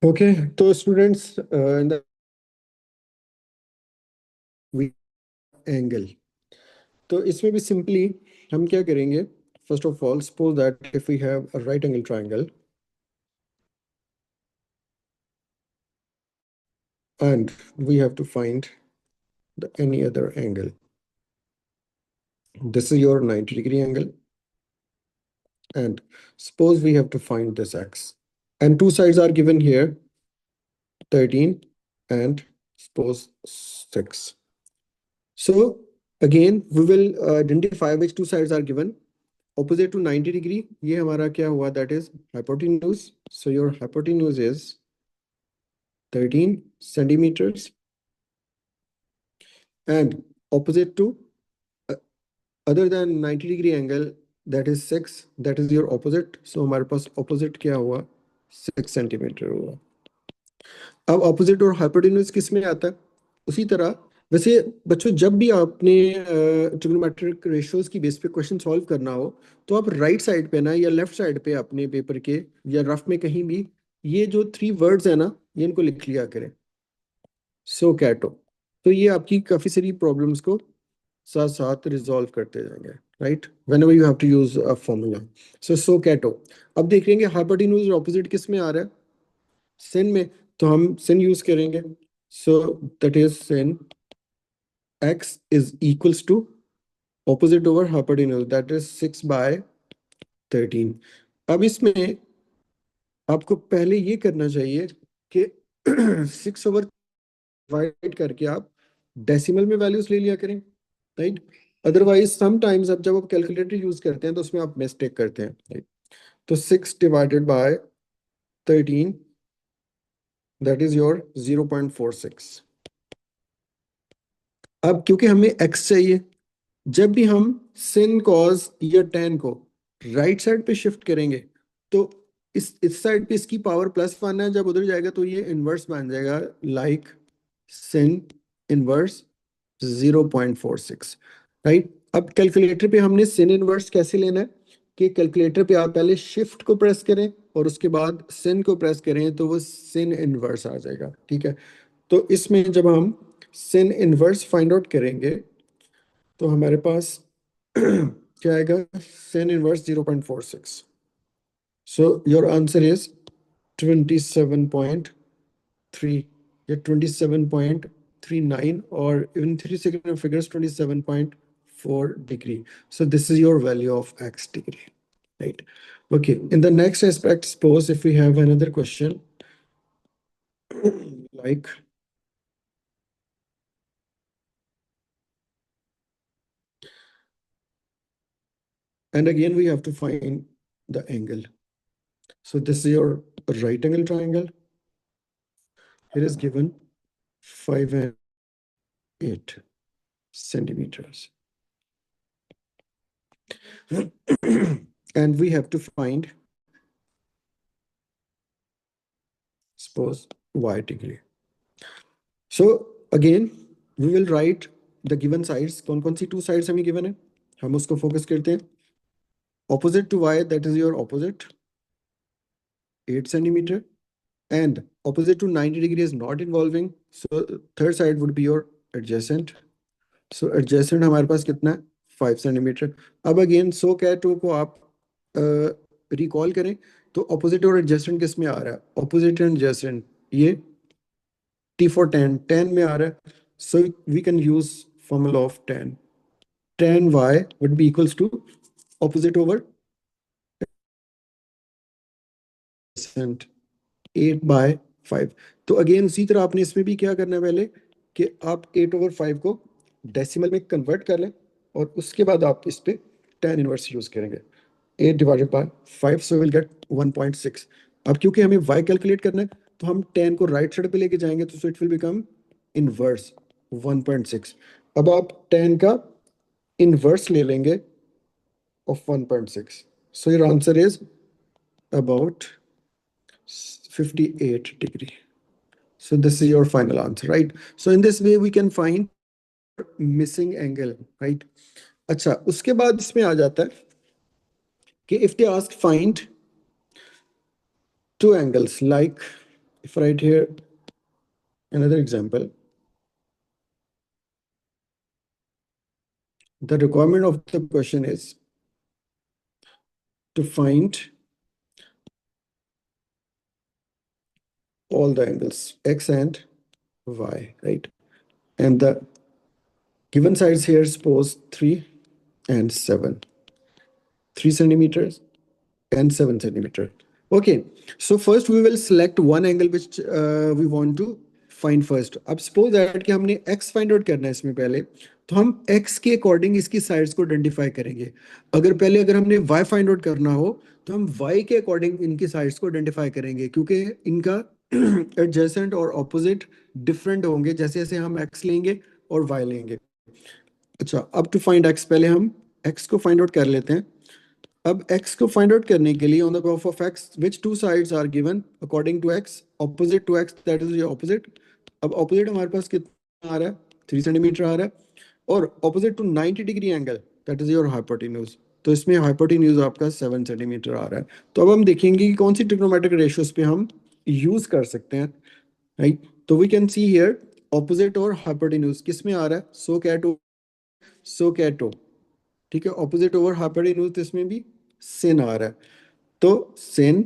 Okay तो students in the angle, तो इसमें भी सिंपली हम क्या करेंगे। First of all suppose that if we have a right angle triangle and we have to find any other angle. This is your 90-degree angle, and suppose we have to find this x, and two sides are given here, 13 and suppose 6. So again we will identify which two sides are given. Opposite to 90 degree, ये हमारा क्या हुआ, that is hypotenuse. So your hypotenuse is 13 centimeters, and opposite to uh, other than 90 degree angle, that is 6, that is your opposite. So हमारे पास opposite क्या हुआ, 6 centimetre हुआ. अब opposite और hypotenuse किस में आता है, उसी तरह वैसे बच्चों जब भी आपने ट्रिग्नोमेट्रिक रेशियोज की बेस पे क्वेश्चन सॉल्व करना हो तो आप राइट साइड पे ना या लेफ्ट साइड पे अपने पेपर के या रफ में कहीं भी ये जो 3 वर्ड्स है ना, ये इनको लिख लिया करें, सो कैटो. तो ये आपकी काफी सारी प्रॉब्लम्स को साथ साथ रिजॉल्व करते जाएंगे, right, whenever you have to use a formula. So कैटो. अब देख लेंगे हाइपोटेन्यूज ऑपोजिट किस में आ रहा है, सिन में, तो हम सिन यूज करेंगे. So that is sin x is equals to opposite over hypotenuse, that is 6/13. अब इसमें आपको पहले ये करना चाहिए कि 6 ओवर डिवाइड करके आप डेसिमल में वैल्यूज ले लिया करें, राइट. अदरवाइज समटाइम्स अब जब आप कैलकुलेटर यूज करते हैं तो उसमें आप मिस्टेक करते हैं, राइट. तो 6/13, दैट इज योर 0.46. अब क्योंकि हमें x चाहिए, जब भी हम sin cos या tan को राइट साइड पे शिफ्ट करेंगे तो इस साइड पे इसकी पावर +1 है, जब उधर जाएगा तो ये इनवर्स बन जाएगा, लाइक sin इनवर्स 0.46, राइट. अब कैलकुलेटर पे हमने sin इनवर्स कैसे लेना है कि कैलकुलेटर पे आप पहले शिफ्ट को प्रेस करें और उसके बाद sin को प्रेस करें तो वो sin इनवर्स आ जाएगा, ठीक है. तो इसमें जब हम sin इनवर्स फाइंड आउट करेंगे तो हमारे पास क्या आएगा, sin inverse 0.46. So your answer is 27.3 या 27.39 और even 3 second figures 27.4 degree. So this is your value of x degree, right? Okay, in the next aspect, suppose if we have another question like and again we have to find the angle. So this is your right angle triangle. It is given 5 and 8 centimeters. And we have to find, suppose, y degree. So again, we will write the given sides. कौन कौन सी 2 sides हमें given है, हम उसको focus करते हैं. Opposite to y, that is your opposite, 8 centimeter. And opposite to 90 degree is not involving. So third side would be your adjacent. So adjacent हमारे पास कितना है, 5 सेंटीमीटर. अब अगेन सो कैटो को आप रिकॉल करें तो ऑपोजिट और एडजेसेंट किस में आ रहा है, ऑपोजिट एंड एडजेसेंट ये t for tan में आ रहा है. So we can use formula of tan y would be equals to opposite over adjacent 8/5. तो अगेन उसी तरह आपने इसमें भी क्या करना है पहले कि आप 8/5 को डेसिमल में कन्वर्ट कर लें और उसके बाद आप इस पे tan इनवर्स यूज करेंगे. 8/5, so we'll get 1.6. अब क्योंकि हमें y कैलकुलेट करना है तो हम tan को राइट साइड पे लेके जाएंगे तो इट विल बिकम इनवर्स 1.6. अब आप tan का इनवर्स ले लेंगे of 1.6. So your answer is about 58 degree. So this is your final answer, right? So in this way we can find missing angle, right? अच्छा, उसके बाद इसमें आ जाता है कि if they ask find two angles like if I write here another example, the requirement of the question is to find all the angles x and y, right? And the given sides here, suppose 3 and 7, 3 centimeters and 7 centimeter. Okay, so first we will select one angle which we want to find first. अब suppose that कि हमने x find out करना है इसमें पहले, तो हम x के according इसकी sides को identify करेंगे. अगर हमने y find out करना हो तो हम y के according इनकी sides को identify करेंगे, क्योंकि इनका adjacent और opposite different होंगे जैसे जैसे हम x लेंगे और y लेंगे. अच्छा, अब to find x पहले हम x को find out कर लेते हैं. अब x को फाइंड आउट करने के लिए on the graph of x which two sides are given according to x, opposite to x, that is your opposite. अब ऑपोजिट हमारे पास कितना आ रहा है, 3 सेंटीमीटर आ रहा है, और opposite to 90 degree angle that is your hypotenuse. तो इसमें हाइपोटेन्यूज आपका 7 सेंटीमीटर आ रहा है. तो अब हम देखेंगे कि कौन सी ट्रिग्नोमेट्रिक रेशियोज पे हम यूज कर सकते हैं, राइट? तो we can see here opposite और हाइपोटेन्यूज किस में आ रहा है, सो कैटो, ठीक है. ऑपोजिट ओवर हाइपोटेन्यूज इसमें भी sin आ रहा है, तो sin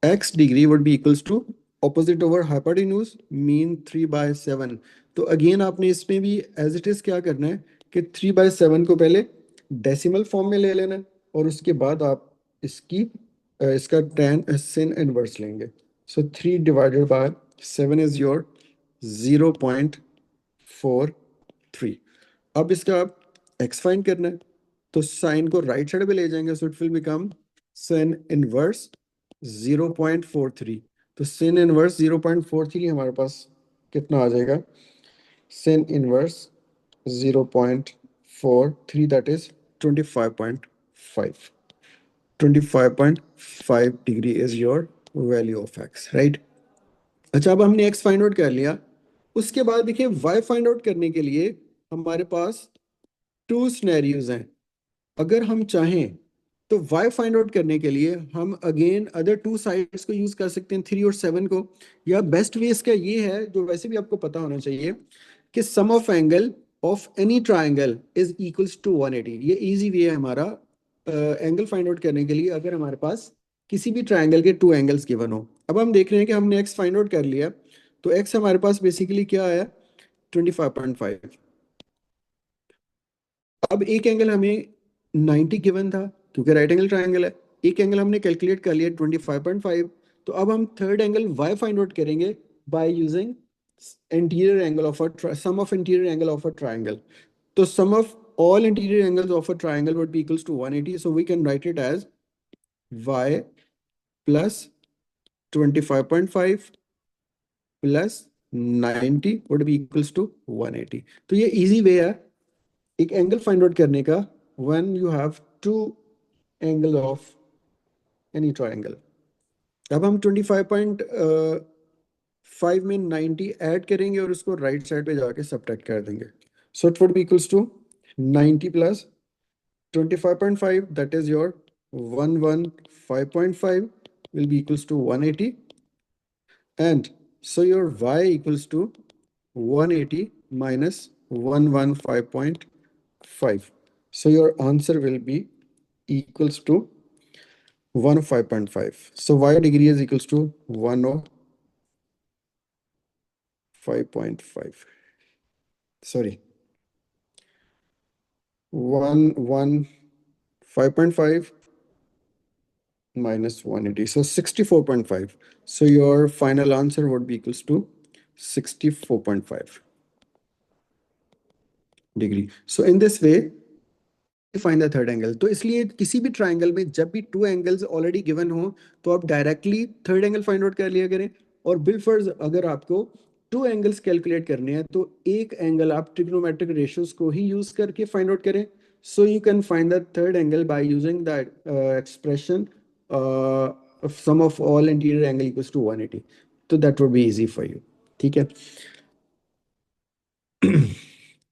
x degree would be equals to opposite over hypotenuse mean 3/7. तो अगेन आपने इसमें भी एज इट इज क्या करना है कि 3/7 को पहले डेसिमल फॉर्म में ले लेना है, और उसके बाद आप इसका tan sin इनवर्स लेंगे. सो 3/7 इज योर 0.43. अब इसका आप x फाइंड करना है, तो साइन को राइट साइड पे ले जाएंगे, so it will become sin inverse 0.43. तो sin इनवर्स 0.43 हमारे पास कितना आ जाएगा, sin inverse 0.43 that is 25.5. 25.5 degree is your value of x, right? अच्छा, अब हमने x फाइंड आउट कर लिया. उसके बाद देखिए y फाइंड आउट करने के लिए हमारे पास टू सिनेरियोज हैं. अगर हम चाहें तो y फाइंड आउट करने के लिए हम अगेन अदर टू साइड्स को यूज कर सकते हैं, 3 और 7 को. या बेस्ट वे इसका ये है, जो वैसे भी आपको पता होना चाहिए, कि sum of angle of any triangle is equals to 180. ये इजी वे है हमारा एंगल फाइंड आउट करने के लिए अगर हमारे पास किसी भी ट्राइंगल के टू एंगल्स गिवन हो. अब हम देख रहे हैं कि हमने एक्स फाइंड आउट कर लिया, तो एक्स हमारे पास बेसिकली क्या आया, 25.5. अब एक एंगल हमें 90 गिवन था क्योंकि राइट एंगल ट्राइंगल है. एक एंगल हमने कैलकुलेट कर लिया 25.5. तो अब हम third angle y find out करेंगे by using interior angle of a sum of interior angle of a triangle. तो sum of all interior angles of a triangle would be equals to 180. So we can write it as y plus 25.5 plus 90 would be equals to 180. तो ये easy way है एक angle find out करने का when you have two angle of any triangle. अब हम 25.5 में 90 add करेंगे और उसको राइट साइड पे जाके सब्ट्रैक्ट कर देंगे. So it would be equals to 90 plus 25.5, that is your 115.5 will be equals to 180. And so your y equals to 180 minus 115.5. So your answer will be equals to 105.5. So y degree is equals to 105.5. Sorry, 115.5 minus 180. So 64.5. So your final answer would be equals to 64.5 degree. So in this way, find the third angle. तो इसलिए किसी भी triangle में जब भी two angles already given हो तो आप directly third angle find out कर लिया करें. और बिलफर्ज अगर आपको टू एंगल्स कैलकुलेट करने हैं तो एक एंगल आप ट्रिग्नोमेट्रिक रेशियोज को ही यूज करके फाइंड आउट करें. So you can find the third angle by using the expression sum of all interior angle equals to 180. तो that would be easy for you. ठीक है.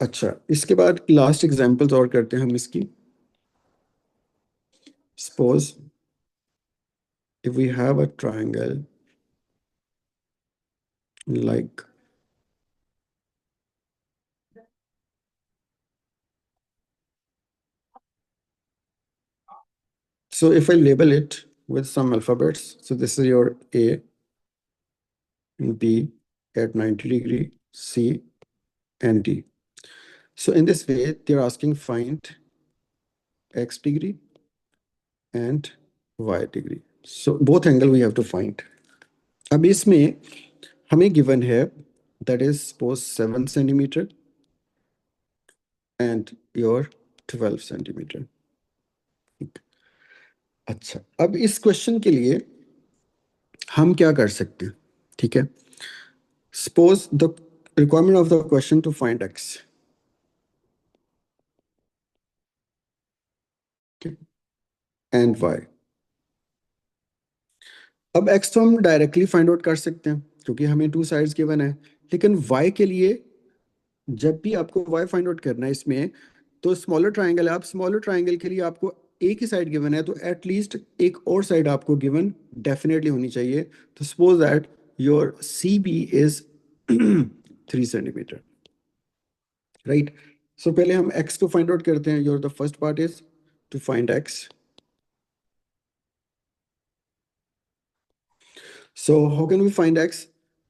अच्छा, इसके बाद लास्ट एग्जांपल्स और करते हैं हम इसकी. Suppose if we have a triangle like so if I label it with some alphabets, so this is your A, B at 90 degree, C and D. So in this way, they're asking find X degree and Y degree. So both angle we have to find. अब इसमें हमें given है that is suppose 7 centimeter and your 12 centimeter. अच्छा, अब इस question के लिए हम क्या कर सकते हैं? ठीक है, suppose the requirement of the question to find X. Okay, and Y. अब x तो हम डायरेक्टली फाइंड आउट कर सकते हैं क्योंकि हमें टू साइड्स गिवन है, लेकिन y के लिए जब भी आपको y फाइंड आउट करना है इसमें, तो स्मॉलर ट्राइंगल है, आप स्मॉलर ट्राइंगल के लिए आपको एक ही साइड गिवन है, तो एटलीस्ट एक और साइड आपको गिवन डेफिनेटली होनी चाहिए. तो suppose that your C B is 3 centimetre, right. So पहले हम x को फाइंड आउट करते हैं. Your the first part is to find x. So how can we find x?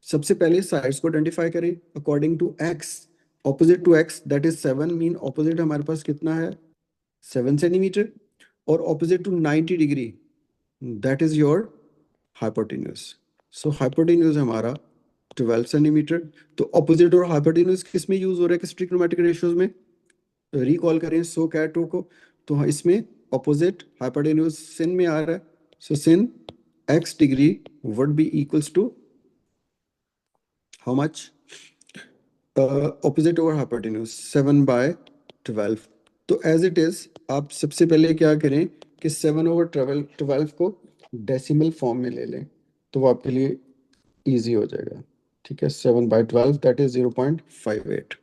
सबसे पहले साइड्स को आइडेंटिफाई करें according to x. Opposite to x that is 7 mean opposite हमारे पास कितना है? 7 सेंटीमीटर. और opposite to 90 degree that is your hypotenuse. So hypotenuse हमारा 12 सेंटीमीटर. तो ऑपोजिट और हाइपोटेन्यूज किस में यूज हो रहा है? किस ट्रिग्नोमेट्रिक रेशियोज में? रिकॉल करें सो कैटो को, तो इसमें ऑपोजिट हाइपोटेन्यूज सिन में आ रहा है. सो सिन x degree would be equals to how much? Opposite over hypotenuse 7/12. तो एज इट इज आप सबसे पहले क्या करें कि 7/12 को डेसिमल फॉर्म में ले लें, तो वो आपके लिए इजी हो जाएगा. ठीक है, 7/12 दैट इज 0.58.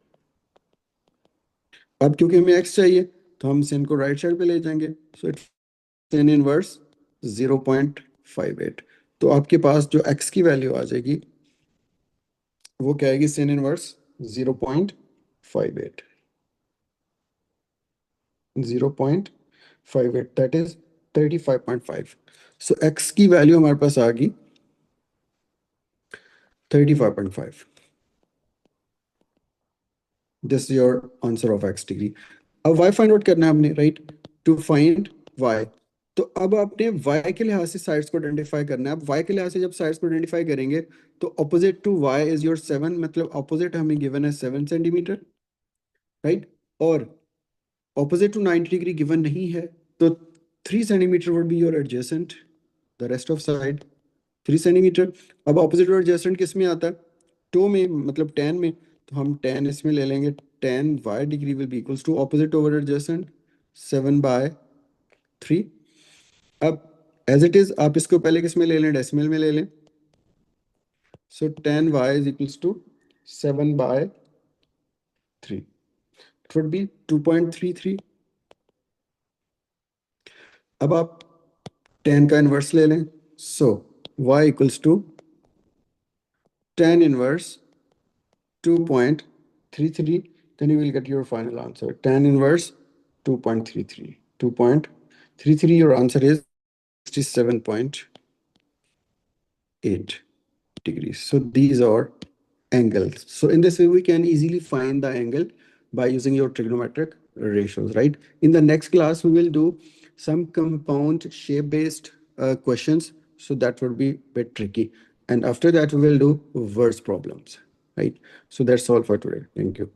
अब क्योंकि हमें x चाहिए तो हम sin को राइट साइड पे ले जाएंगे. So it's sin inverse 0.58. तो आपके पास जो x की वैल्यू आ जाएगी वो क्या आएगी? sin inverse 0.58. 0.58 that is 35.5. So x की वैल्यू हमारे पास आ गई 35.5. This is your answer of x degree. अब y फाइंड आउट करना है हमने, राइट, टू फाइंड y. तो अब आपने y के लिहाज से साइड्स को आइडेंटिफाई करना है. अब y के लिहाज से जब साइड्स को आइडेंटिफाई करेंगे तो opposite to y is your 7, मतलब ऑपोजिट हमें गिवन है 7 सेंटीमीटर, राइट. और opposite to 90 degree given नहीं है, तो 3 centimetre would be your adjacent, the rest of side 3 centimetre. अब opposite और adjacent किस में आता है? टो में, मतलब tan में. तो हम tan इसमें ले लेंगे. tan y degree will be equals to opposite over adjacent 7/3. अब एज इट इज आप इसको पहले किस में ले लें? डेसिमल में ले लें. सो tan y is equals to 7/3. It would be 2.33. अब आप tan का इनवर्स ले लें. So y equals to tan inverse 2.33. then you will get your final answer. Tan inverse 2.33. 2.33, your answer is 67.8 degrees. So these are angles. So in this way we can easily find the angle by using your trigonometric ratios, right? In the next class we will do some compound shape based questions, so that would be a bit tricky. And after that we will do words problems, right? So that's all for today. Thank you.